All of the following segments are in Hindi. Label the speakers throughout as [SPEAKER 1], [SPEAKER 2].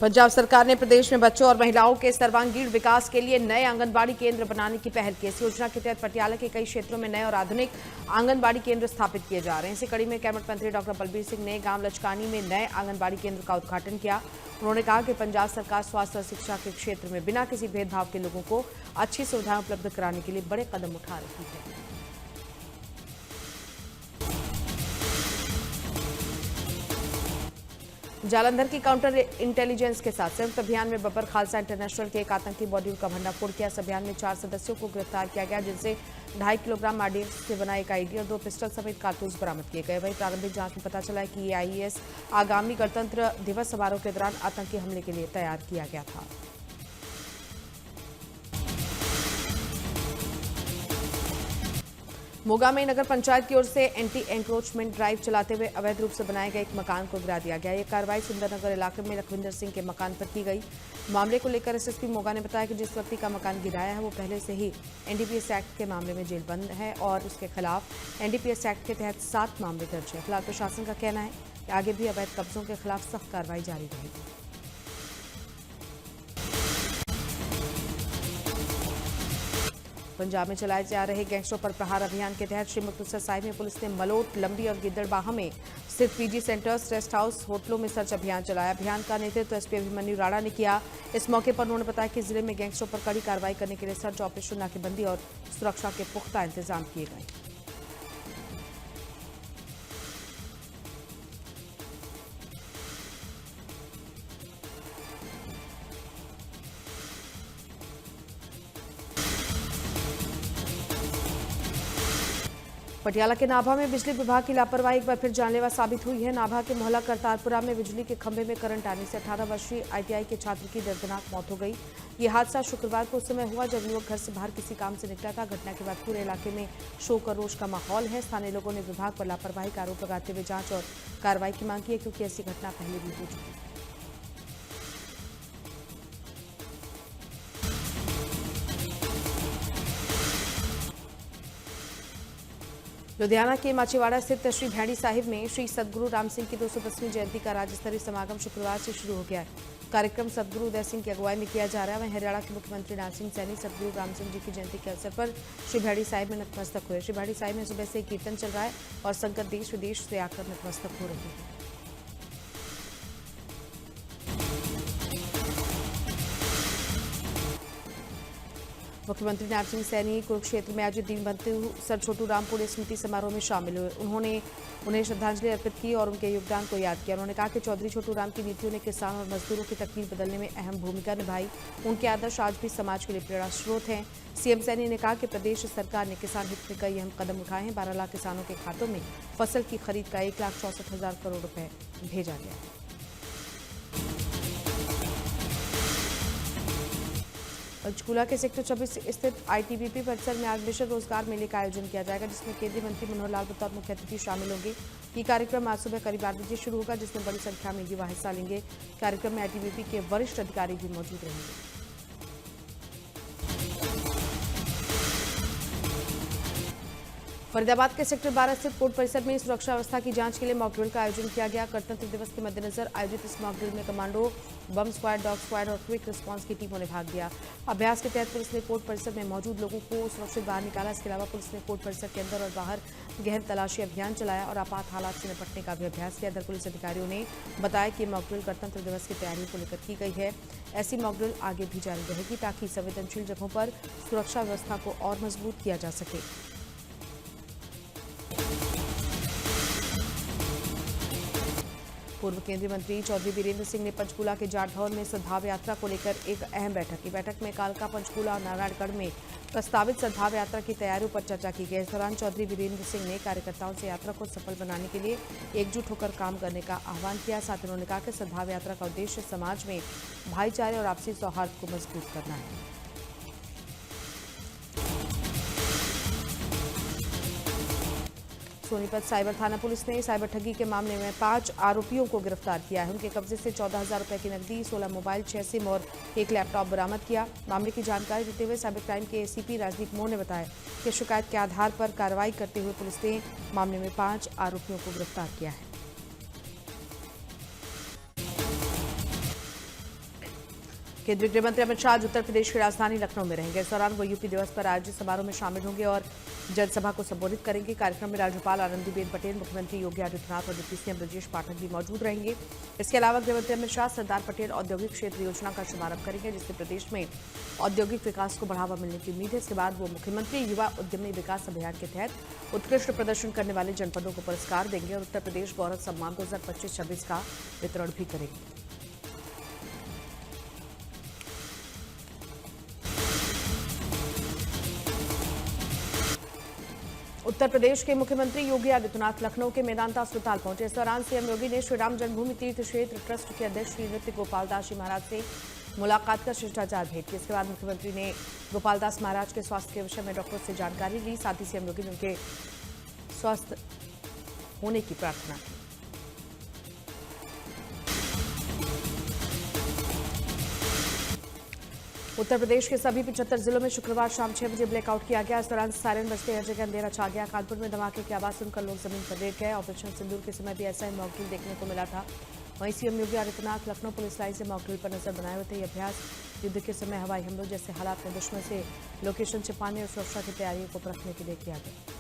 [SPEAKER 1] पंजाब सरकार ने प्रदेश में बच्चों और महिलाओं के सर्वांगीण विकास के लिए नए आंगनबाड़ी केंद्र बनाने की पहल की। इस योजना के तहत पटियाला के कई क्षेत्रों में नए और आधुनिक आंगनबाड़ी केंद्र स्थापित किए जा रहे हैं। इसी कड़ी में कैबिनेट मंत्री डॉक्टर बलबीर सिंह ने गांव लचकानी में नए आंगनबाड़ी केंद्र का उद्घाटन किया। उन्होंने कहा कि पंजाब सरकार स्वास्थ्य और शिक्षा के क्षेत्र में बिना किसी भेदभाव के लोगों को अच्छी सुविधाएं उपलब्ध कराने के लिए बड़े कदम उठा रही है। जालंधर की काउंटर इंटेलिजेंस के साथ संयुक्त अभियान में बब्बर खालसा इंटरनेशनल के एक आतंकी मॉड्यूल का भंडाफोड़ किया। इस अभियान में 4 सदस्यों को गिरफ्तार किया गया, जिनसे 2.5 किलोग्राम आरडीएक्स से बना एक आईडी और 2 पिस्टल समेत कारतूस बरामद किए गए। वहीं प्रारंभिक जांच में पता चला है कि ये आईईएस आगामी गणतंत्र दिवस समारोह के दौरान आतंकी हमले के लिए तैयार किया गया था। मोगा में नगर पंचायत की ओर से एंटी एंक्रोचमेंट ड्राइव चलाते हुए अवैध रूप से बनाए गए एक मकान को गिरा दिया गया। ये कार्रवाई सुंदरनगर इलाके में लखविंदर सिंह के मकान पर की गई। मामले को लेकर एसएसपी मोगा ने बताया कि जिस व्यक्ति का मकान गिराया है वो पहले से ही एनडीपीएस एक्ट के मामले में जेल बंद है और उसके खिलाफ एनडीपीएस एक्ट के तहत 7 मामले दर्ज है। फिलहाल प्रशासन का कहना है कि आगे भी अवैध कब्जों के खिलाफ सख्त कार्रवाई जारी रहेगी। पंजाब में चलाए जा रहे गैंगस्टरों पर प्रहार अभियान के तहत श्री मुक्तसर साहिब में पुलिस ने मलोट, लंबी और गिद्दड़बाहा में स्थित पीजी सेंटर्स, रेस्ट हाउस, होटलों में सर्च अभियान चलाया। अभियान का नेतृत्व एसपी अभिमन्यु राणा ने किया। इस मौके पर उन्होंने बताया कि जिले में गैंगस्टरों पर कड़ी कार्रवाई करने के लिए सर्च ऑपरेशन, नाकेबंदी और सुरक्षा के पुख्ता इंतजाम किए गए। पटियाला के नाभा में बिजली विभाग की लापरवाही एक बार फिर जानलेवा साबित हुई है। नाभा के मोहल्ला करतारपुरा में बिजली के खंभे में करंट आने से 18 वर्षीय आईटीआई के छात्र की दर्दनाक मौत हो गई। ये हादसा शुक्रवार को उस समय हुआ जब युवक घर से बाहर किसी काम से निकला था। घटना के बाद पूरे इलाके में शोक और रोष का माहौल है। स्थानीय लोगों ने विभाग पर लापरवाही का आरोप लगाते हुए जांच और कार्रवाई की मांग की है, क्योंकि ऐसी घटना पहले भी हो चुकी है। लुधियाना के माचीवाड़ा स्थित श्री भैणी साहिब में श्री सदगुरु राम सिंह की 210वीं जयंती का राज्य स्तरीय समागम शुक्रवार से शुरू हो गया है। कार्यक्रम सदगुरु उदय सिंह की अगुवाई में किया जा रहा है। वहीं हरियाणा के मुख्यमंत्री नाथ सिंह सैनी सदगुरु राम सिंह जी की जयंती के अवसर पर श्री भैणी साहिब में नतमस्तक हुए। श्री भैणी साहिब में सुबह से कीर्तन चल रहा है और संगत देश विदेश से आकर नतमस्तक हो रही है। मुख्यमंत्री नाथ सिंह सैनी कुरुक्षेत्र में आयोजित दीनबंधु सर छोटू रामपुर स्मृति समारोह में शामिल हुए। उन्होंने उन्हें श्रद्धांजलि अर्पित की और उनके योगदान को याद किया। उन्होंने कहा कि चौधरी छोटू राम की नीतियों ने किसान और मजदूरों की तकदीर बदलने में अहम भूमिका निभाई। उनके आदर्श आज भी समाज के लिए प्रेरणा स्रोत हैं। सीएम सैनी ने कहा कि प्रदेश सरकार ने किसान हित में कई अहम कदम उठाए हैं। 12 लाख किसानों के खातों में फसल की खरीद का 1,64,000 करोड़ रुपए भेजा गया है। पंचकूला के सेक्टर 26 स्थित आईटीबीपी परिसर में आज विश्व रोजगार मेले का आयोजन किया जाएगा, जिसमें केंद्रीय मंत्री मनोहर लाल बतौर मुख्य अतिथि शामिल होंगे। ये कार्यक्रम आज सुबह करीब 8 बजे शुरू होगा, जिसमें बड़ी संख्या में युवा हिस्सा लेंगे। कार्यक्रम में आईटीबीपी के वरिष्ठ अधिकारी भी मौजूद रहेंगे। फरीदाबाद के सेक्टर 12 स्थित कोर्ट परिसर में सुरक्षा व्यवस्था की जांच के लिए मॉक ड्रिल का आयोजन किया गया। गणतंत्र दिवस के मद्देनजर आयोजित इस मॉक ड्रिल में कमांडो, बम स्क्वाड, डॉग स्क्वाड और क्विक रिस्पांस की टीमों ने भाग लिया। अभ्यास के तहत पुलिस ने कोर्ट परिसर में मौजूद लोगों को सुरक्षित बाहर निकाला। इसके अलावा पुलिस ने कोर्ट परिसर के अंदर और बाहर गहन तलाशी अभियान चलाया और आपात हालात से निपटने का भी अभ्यास किया। इधर पुलिस अधिकारियों ने बताया कि मॉक ड्रिल गणतंत्र दिवस की तैयारियों को लेकर की गई है। ऐसी मॉक ड्रिल आगे भी जारी रहेगी ताकि संवेदनशील जगहों पर सुरक्षा व्यवस्था को और मजबूत किया जा सके। पूर्व केंद्रीय मंत्री चौधरी वीरेंद्र सिंह ने पंचकूला के जाट भवन में सद्भाव यात्रा को लेकर एक अहम बैठक की। बैठक में कालका, पंचकूला और नारायणगढ़ में प्रस्तावित सद्भाव यात्रा की तैयारियों पर चर्चा की गई। इस दौरान चौधरी वीरेंद्र सिंह ने कार्यकर्ताओं से यात्रा को सफल बनाने के लिए एकजुट होकर काम करने का आह्वान किया। साथ ही उन्होंने कहा कि सद्भाव यात्रा का उद्देश्य समाज में भाईचारे और आपसी सौहार्द को मजबूत करना है। सोनीपत साइबर थाना पुलिस ने साइबर ठगी के मामले में 5 आरोपियों को गिरफ्तार किया है। उनके कब्जे से 14,000 रुपए की नकदी, 16 मोबाइल, 6 सिम और एक लैपटॉप बरामद किया। मामले की जानकारी देते हुए साइबर क्राइम के एसीपी राजदीप मोर ने बताया कि शिकायत के आधार पर कार्रवाई करते हुए पुलिस ने मामले में 5 आरोपियों को गिरफ्तार किया है। केंद्रीय गृह मंत्री अमित शाह आज उत्तर प्रदेश की राजधानी लखनऊ में रहेंगे। इस दौरान वो यूपी दिवस पर आयोजित समारोह में शामिल होंगे और जनसभा को संबोधित करेंगे। कार्यक्रम में राज्यपाल आनंदीबेन पटेल, मुख्यमंत्री योगी आदित्यनाथ और डिप्टी सीएम ब्रजेश पाठक भी मौजूद रहेंगे। इसके अलावा गृह मंत्री अमित शाह सरदार पटेल औद्योगिक क्षेत्र योजना का शुभारंभ करेंगे, जिससे प्रदेश में औद्योगिक विकास को बढ़ावा मिलने की उम्मीद है। इसके बाद वो मुख्यमंत्री युवा उद्यमी विकास अभियान के तहत उत्कृष्ट प्रदर्शन करने वाले जनपदों को पुरस्कार देंगे और उत्तर प्रदेश गौरव सम्मान 2025-26 का वितरण भी करेंगे। उत्तर प्रदेश के मुख्यमंत्री योगी आदित्यनाथ लखनऊ के मेदांता अस्पताल पहुंचे। इस दौरान सीएम योगी ने श्री राम जन्मभूमि तीर्थ क्षेत्र ट्रस्ट के अध्यक्ष श्री नृत्य गोपाल दास जी महाराज से मुलाकात कर शिष्टाचार भेंट की। इसके बाद मुख्यमंत्री ने गोपाल दास महाराज के स्वास्थ्य के विषय में डॉक्टर से जानकारी ली। साथ ही सीएम योगी ने उनके स्वस्थ होने की प्रार्थना की। उत्तर प्रदेश के सभी 75 जिलों में शुक्रवार शाम 6 बजे ब्लैकआउट किया गया। इस दौरान सायरन बजते हर जगह अंधेरा छा गया। कानपुर में धमाके की आवाज सुनकर लोग जमीन पर लेट गए। ऑपरेशन सिंदूर के समय भी ऐसा ही मॉकड्रिल देखने को मिला था। वहीं CM Yogi Adityanath Lucknow police line से मॉकड्रिल पर नजर बनाए हुए थे। यह अभ्यास युद्ध के समय हवाई हमलों जैसे हालात में दुश्मन से लोकेशन छिपाने और सुरक्षा की तैयारियों को परखने के लिए किया गया।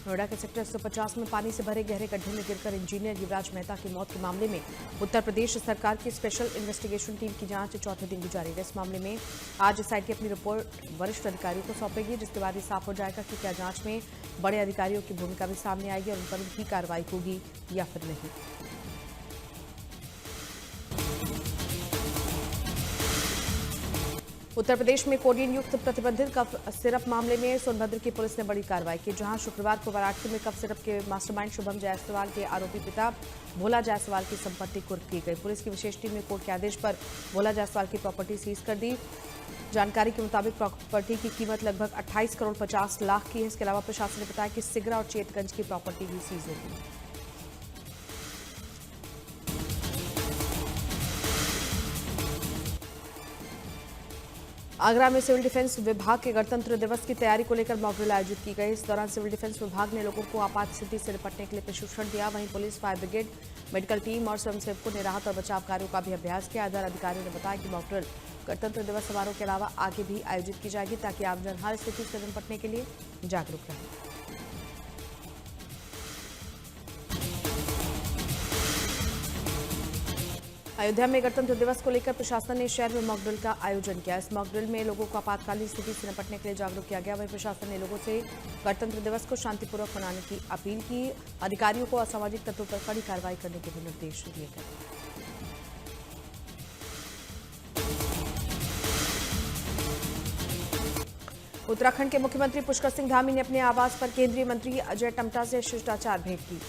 [SPEAKER 1] नोएडा के सेक्टर 150 में पानी से भरे गहरे गड्ढे में गिरकर इंजीनियर युवराज मेहता की मौत के मामले में उत्तर प्रदेश सरकार की स्पेशल इन्वेस्टिगेशन टीम की जांच चौथे दिन भी जारी है। इस मामले में आज एसआईटी अपनी रिपोर्ट वरिष्ठ अधिकारियों को सौंपेगी, जिसके बाद ये साफ हो जाएगा कि क्या जांच में बड़े अधिकारियों की भूमिका भी सामने आएगी और उन पर भी कार्रवाई होगी या फिर नहीं। उत्तर प्रदेश में कोडीन युक्त प्रतिबंधित कफ सिरप मामले में सोनभद्र की पुलिस ने बड़ी कार्रवाई की, जहां शुक्रवार को वाराणसी में कफ सिरप के मास्टरमाइंड शुभम जायसवाल के आरोपी पिता भोला जायसवाल की संपत्ति कुर्क की गई। पुलिस की विशेष टीम ने कोर्ट के आदेश पर भोला जायसवाल की प्रॉपर्टी सीज कर दी। जानकारी के मुताबिक प्रॉपर्टी की कीमत लगभग 28 करोड़ 50 लाख की है। इसके अलावा प्रशासन ने बताया कि सिगरा और चेतगंज की प्रॉपर्टी भी सीज होगी। आगरा में सिविल डिफेंस विभाग के गणतंत्र दिवस की तैयारी को लेकर मॉक ड्रिल आयोजित की गई। इस दौरान सिविल डिफेंस विभाग ने लोगों को आपात स्थिति से निपटने के लिए प्रशिक्षण दिया। वहीं police, fire brigade, medical team और स्वयंसेवकों ने राहत और बचाव कार्यों का भी अभ्यास किया। इधर अधिकारियों ने बताया कि मॉक ड्रिल गणतंत्र दिवस समारोह के अलावा आगे भी आयोजित की जाएगी, ताकि आमजन हर स्थिति से निपटने के लिए जागरूक रहे। अयोध्या में गणतंत्र दिवस को लेकर प्रशासन ने शहर में मॉकड्रिल का आयोजन किया। इस मॉकड्रिल में लोगों को आपातकालीन स्थिति से निपटने के लिए जागरूक किया गया। वहीं प्रशासन ने लोगों से गणतंत्र दिवस को शांतिपूर्वक मनाने की अपील की। अधिकारियों को असामाजिक तत्वों पर कड़ी कार्रवाई करने के भी निर्देश दिए गए। उत्तराखंड के मुख्यमंत्री पुष्कर सिंह धामी ने अपने आवास पर केंद्रीय मंत्री अजय टम्टा से शिष्टाचार भेंट की।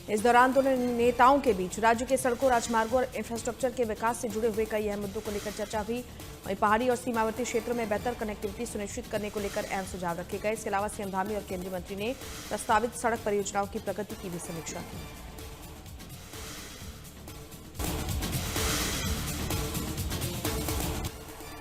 [SPEAKER 1] इस दौरान दोनों नेताओं के बीच राज्य के सड़कों, राजमार्गों और इंफ्रास्ट्रक्चर के विकास से जुड़े हुए कई अहम मुद्दों को लेकर चर्चा हुई। वहीं पहाड़ी और सीमावर्ती क्षेत्रों में बेहतर कनेक्टिविटी सुनिश्चित करने को लेकर अहम सुझाव रखे गए। इसके अलावा सीएम धामी और केंद्रीय मंत्री ने प्रस्तावित सड़क परियोजनाओं की प्रगति की भी समीक्षा की।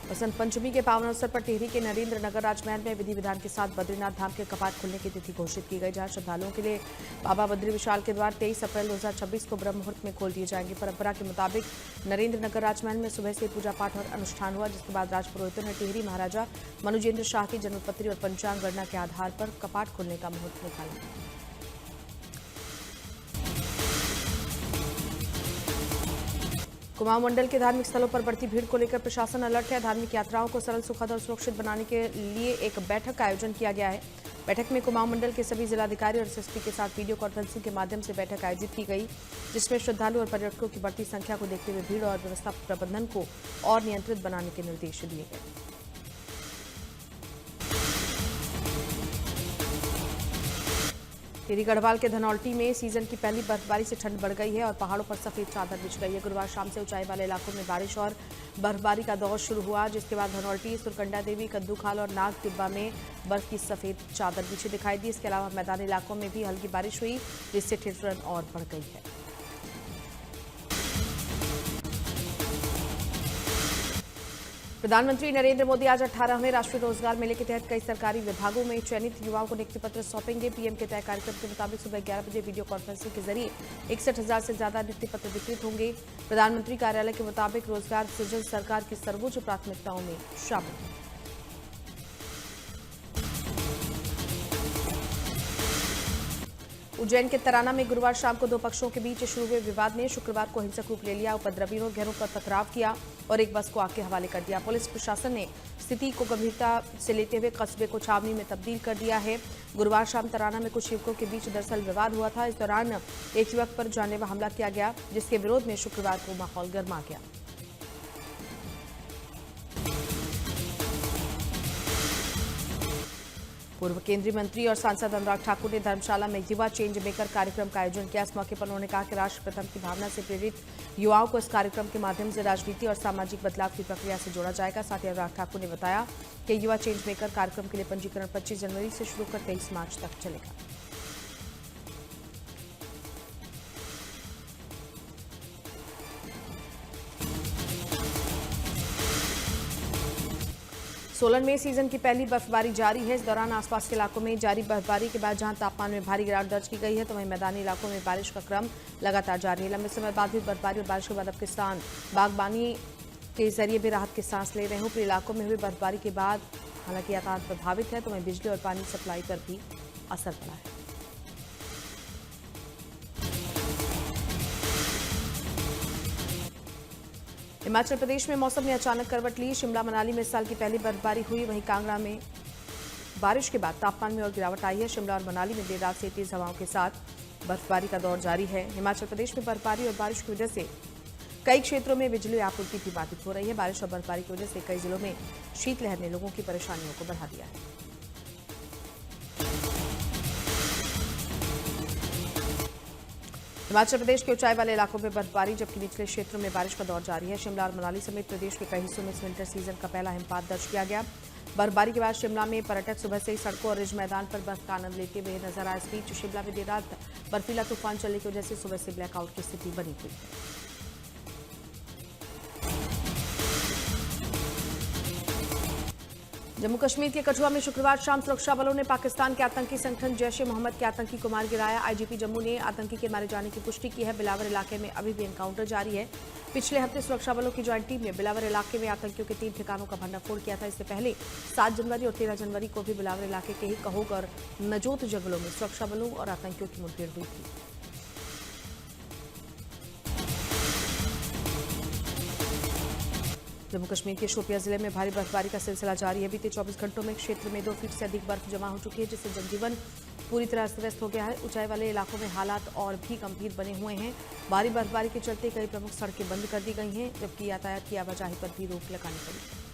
[SPEAKER 1] बसंत पंचमी के पावन अवसर पर टिहरी के नरेंद्र नगर राजमहल में विधि विधान के साथ बद्रीनाथ धाम के कपाट खुलने की तिथि घोषित की गई, जहां श्रद्धालुओं के लिए बाबा बद्री विशाल के द्वार 23 अप्रैल 2026 को ब्रह्म मुहूर्त में खोल दिए जाएंगे। परंपरा के मुताबिक नरेंद्र नगर राजमहल में सुबह से पूजा पाठ और अनुष्ठान हुआ, जिसके बाद राजपुरोहितों ने टिहरी महाराजा मनुजेंद्र शाह की जन्मपत्री और पंचांग गणना के आधार पर कपाट खोलने का मुहूर्त निकाला। कुमाऊं मंडल के धार्मिक स्थलों पर बढ़ती भीड़ को लेकर प्रशासन अलर्ट है। धार्मिक यात्राओं को सरल, सुखद और सुरक्षित बनाने के लिए एक बैठक का आयोजन किया गया है। बैठक में कुमाऊं मंडल के सभी जिलाधिकारी और एसएसपी के साथ वीडियो कॉन्फ्रेंसिंग के माध्यम से बैठक आयोजित की गई, जिसमें श्रद्धालु और पर्यटकों की बढ़ती संख्या को देखते हुए भीड़ और व्यवस्था प्रबंधन को और नियंत्रित बनाने के निर्देश दिए गए। टिहरी गढ़वाल के धनौल्टी में सीजन की पहली बर्फबारी से ठंड बढ़ गई है और पहाड़ों पर सफेद चादर बिछ गई है। गुरुवार शाम से ऊंचाई वाले इलाकों में बारिश और बर्फबारी का दौर शुरू हुआ, जिसके बाद धनौल्टी, सुरकंडा देवी, कद्दूखाल और नाग टिब्बा में बर्फ की सफेद चादर बिछी दिखाई दी। इसके अलावा मैदानी इलाकों में भी हल्की बारिश हुई, जिससे ठिठुरन और बढ़ गई है। प्रधानमंत्री नरेंद्र मोदी आज 18वें राष्ट्रीय रोजगार मेले के तहत कई सरकारी विभागों में चयनित युवाओं को नियुक्ति पत्र सौंपेंगे। पीएम के तय कार्यक्रम के मुताबिक सुबह 11 बजे वीडियो कॉन्फ्रेंसिंग के जरिए 61,000 से ज्यादा नियुक्ति पत्र वितरित होंगे। प्रधानमंत्री कार्यालय के मुताबिक रोजगार सृजन सरकार की सर्वोच्च प्राथमिकताओं में शामिल है। उज्जैन के तराना में गुरुवार शाम को दो पक्षों के बीच शुरू हुए विवाद ने शुक्रवार को हिंसक रूप ले लिया। उपद्रवियों ने घरों पर पथराव किया और एक बस को आग के हवाले कर दिया। पुलिस प्रशासन ने स्थिति को गंभीरता से लेते हुए कस्बे को छावनी में तब्दील कर दिया है। गुरुवार शाम तराना में कुछ युवकों के बीच दरअसल विवाद हुआ था। इस दौरान एक युवक पर जानलेवा हमला किया गया, जिसके विरोध में शुक्रवार को माहौल गर्मा गया। पूर्व केंद्रीय मंत्री और सांसद अनुराग ठाकुर ने धर्मशाला में युवा चेंज मेकर कार्यक्रम का आयोजन किया। इस मौके पर उन्होंने कहा कि राष्ट्र प्रथम की भावना से प्रेरित युवाओं को इस कार्यक्रम के माध्यम से राजनीति और सामाजिक बदलाव की प्रक्रिया से जोड़ा जाएगा। साथ ही अनुराग ठाकुर ने बताया कि युवा चेंज मेकर कार्यक्रम के लिए पंजीकरण 25 जनवरी से शुरू कर 23 मार्च तक चलेगा। सोलन में सीजन की पहली बर्फबारी जारी है। इस दौरान आसपास के इलाकों में जारी बर्फबारी के बाद जहां तापमान में भारी गिरावट दर्ज की गई है, तो वहीं मैदानी इलाकों में बारिश का क्रम लगातार जारी है। लंबे समय बाद भी बर्फबारी और बारिश के बाद अब किसान बागबानी के जरिए भी राहत की सांस ले रहे हैं। ऊपरी इलाकों में हुई बर्फबारी के बाद हालांकि यातायात प्रभावित है, तो वहीं बिजली और पानी सप्लाई पर भी असर पड़ा है। हिमाचल प्रदेश में मौसम ने अचानक करवट ली। शिमला मनाली में इस साल की पहली बर्फबारी हुई। वहीं कांगड़ा में बारिश के बाद तापमान में और गिरावट आई है। शिमला और मनाली में देर रात से तेज हवाओं के साथ बर्फबारी का दौर जारी है। हिमाचल प्रदेश में बर्फबारी और बारिश की वजह से कई क्षेत्रों में बिजली आपूर्ति भी बाधित हो रही है। बारिश और बर्फबारी की वजह से कई जिलों में शीतलहर ने लोगों की परेशानियों को बढ़ा दिया है। हिमाचल प्रदेश के ऊंचाई वाले इलाकों में बर्फबारी, जबकि निचले क्षेत्रों में बारिश का दौर जारी है। शिमला और मनाली समेत प्रदेश के कई हिस्सों में इस विंटर सीजन का पहला हिमपात दर्ज किया गया। बर्फबारी के बाद शिमला में पर्यटक सुबह से ही सड़कों और रिज मैदान पर बर्फ का आनंद लेते हुए नजर आए। इस बीच शिमला में देर रात बर्फीला तूफान चलने की वजह से सुबह से ब्लैकआउट की स्थिति बनी हुई है। जम्मू कश्मीर के कठुआ में शुक्रवार शाम सुरक्षा बलों ने पाकिस्तान के आतंकी संगठन जैश ए मोहम्मद के आतंकी को मार गिराया। आईजीपी जम्मू ने आतंकी के मारे जाने की पुष्टि की है। बिलावर इलाके में अभी भी एनकाउंटर जारी है। पिछले हफ्ते सुरक्षा बलों की ज्वाइंट टीम ने बिलावर इलाके में आतंकियों के 3 ठिकानों का भंडाफोड़ किया था। इससे पहले 7 जनवरी और 13 जनवरी को भी बिलावर इलाके के ही कहोग और नजोत जंगलों में सुरक्षा बलों और आतंकियों की मुठभेड़ हुई थी। जम्मू कश्मीर के शोपियां जिले में भारी बर्फबारी का सिलसिला जारी है। बीते 24 घंटों में क्षेत्र में 2 फीट से अधिक बर्फ जमा हो चुकी है, जिससे जनजीवन पूरी तरह अस्त व्यस्त हो गया है। ऊंचाई वाले इलाकों में हालात और भी गंभीर बने हुए हैं। भारी बर्फबारी के चलते कई प्रमुख सड़कें बंद कर दी गई हैं, जबकि यातायात की आवाजाही पर भी रोक लगानी पड़ी।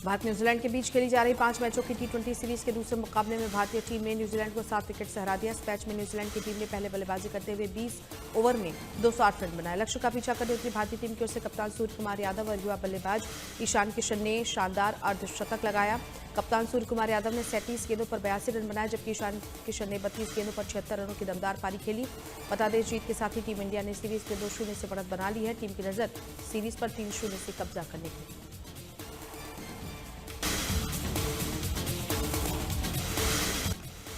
[SPEAKER 1] भारत न्यूजीलैंड के बीच खेली जा रही 5 मैचों की T20 सीरीज के दूसरे मुकाबले में भारतीय टीम ने न्यूजीलैंड को 7 विकेट से हरा दिया। इस मैच में न्यूजीलैंड की टीम ने पहले बल्लेबाजी करते हुए 20 ओवर में 208 रन बनाए। लक्ष्य का पीछा करने उतरी भारतीय टीम की ओर से कप्तान सूर्य कुमार यादव और युवा बल्लेबाज ईशान किशन ने शानदार अर्धशतक लगाया। कप्तान सूर्य कुमार यादव ने 37 गेंदों पर 82 रन बनाए, जबकि ईशान किशन ने 32 गेंदों पर 76 रनों की दमदार पारी खेली। बता दें, जीत के साथ ही टीम इंडिया ने सीरीज में 2-0 से बढ़त बना ली है। टीम की नजर सीरीज पर 3-0 से कब्जा करने की।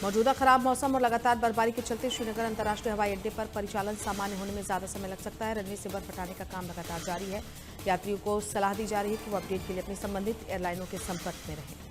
[SPEAKER 1] मौजूदा खराब मौसम और लगातार बर्फबारी के चलते श्रीनगर अंतर्राष्ट्रीय हवाई अड्डे पर परिचालन सामान्य होने में ज्यादा समय लग सकता है। रनवे से बर्फ हटाने का काम लगातार जारी है। यात्रियों को सलाह दी जा रही है कि वो अपडेट के लिए अपनी संबंधित एयरलाइनों के संपर्क में रहें।